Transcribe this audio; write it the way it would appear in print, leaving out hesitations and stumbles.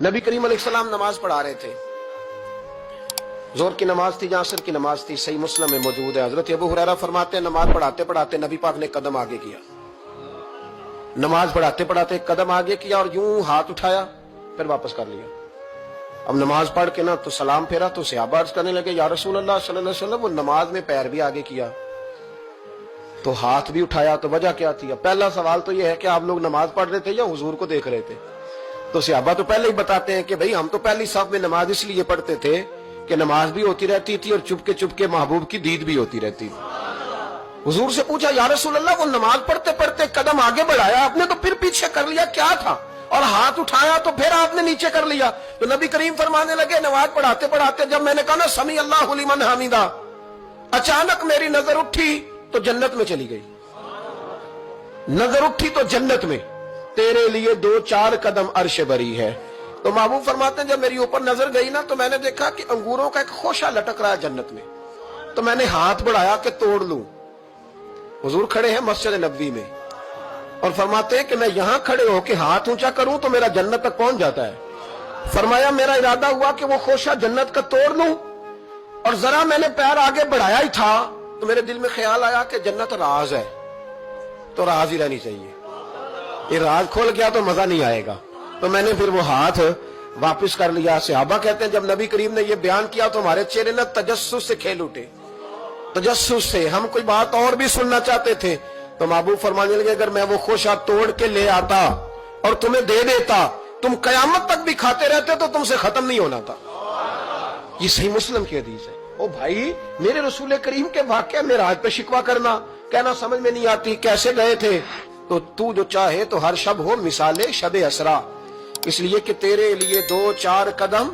नबी करीम अलैहिस्सलाम नमाज पढ़ा रहे थे, जोर की नमाज थी या असर की नमाज थी, सही मुस्लिम में मौजूद है। हजरत अबू हुरैरा फरमाते हैं नमाज पढ़ाते पढ़ाते नबी पाक ने कदम आगे किया, नमाज पढ़ाते पढ़ाते कदम आगे किया और यूं हाथ उठाया फिर वापस कर लिया। अब नमाज पढ़ के ना तो सलाम फेरा तो सहाबा अर्ज करने लगे या रसूल अल्लाह सल्लल्लाहु अलैहि वसल्लम, वो नमाज में पैर भी आगे किया तो हाथ भी उठाया, तो वजह क्या थी? पहला सवाल तो यह है कि आप लोग नमाज पढ़ रहे थे या हुजूर को देख रहे थे? तो सहाबा तो पहले ही बताते हैं कि भाई हम तो पहली साफ में नमाज इसलिए पढ़ते थे कि नमाज भी होती रहती थी और चुपके चुपके महबूब की दीद भी होती रहती थी। हुजूर से पूछा या रसूल अल्लाह, वो नमाज पढ़ते पढ़ते कदम आगे बढ़ाया आपने तो फिर पीछे कर लिया, क्या था? और हाथ उठाया तो फिर आपने नीचे कर लिया। तो नबी करीम फरमाने लगे नमाज पढ़ाते पढ़ाते जब मैंने कहा ना समी अल्लाहु लिमन हमीदा, अचानक मेरी नजर उठी तो जन्नत में चली गई। नजर उठी तो जन्नत में, तेरे लिए 2-4 कदम अर्श बरी है। तो महबूब फरमाते हैं जब मेरी ऊपर नजर गई ना तो मैंने देखा कि अंगूरों का एक खोशा लटक रहा है जन्नत में, तो मैंने हाथ बढ़ाया कि तोड़ लूं। हुजूर खड़े हैं मस्जिद नबवी में और फरमाते हैं कि मैं यहां खड़े होकर हाथ ऊंचा करूं तो मेरा जन्नत तक पहुंच जाता है। फरमाया मेरा इरादा हुआ कि वो खोशा जन्नत का तोड़ लूं और जरा मैंने पैर आगे बढ़ाया ही था तो मेरे दिल में ख्याल आया कि जन्नत राज है तो राज ही रहनी चाहिए, ये राज खोल गया तो मजा नहीं आएगा। तो मैंने फिर वो हाथ वापस कर लिया। सहाबा कहते हैं जब नबी करीम ने ये बयान किया तो हमारे चेहरे ने तजस्सुस से खेल उठे, तजस्सुस से। हम कोई बात और भी सुनना चाहते थे तो महबूब फरमाने लगे अगर मैं वो खोशा तोड़ के ले आता और तुम्हें दे देता तुम कयामत तक भी खाते रहते तो तुमसे खत्म नहीं होना था। ये सही मुस्लिम की हदीस है। ओ भाई, मेरे रसूल करीम के वाकया में राज पे शिकवा करना, कहना समझ में नहीं आती कैसे गए थे। तो तू जो चाहे तो हर शब हो मिसाले शब असरा, इसलिए कि तेरे लिए 2-4 कदम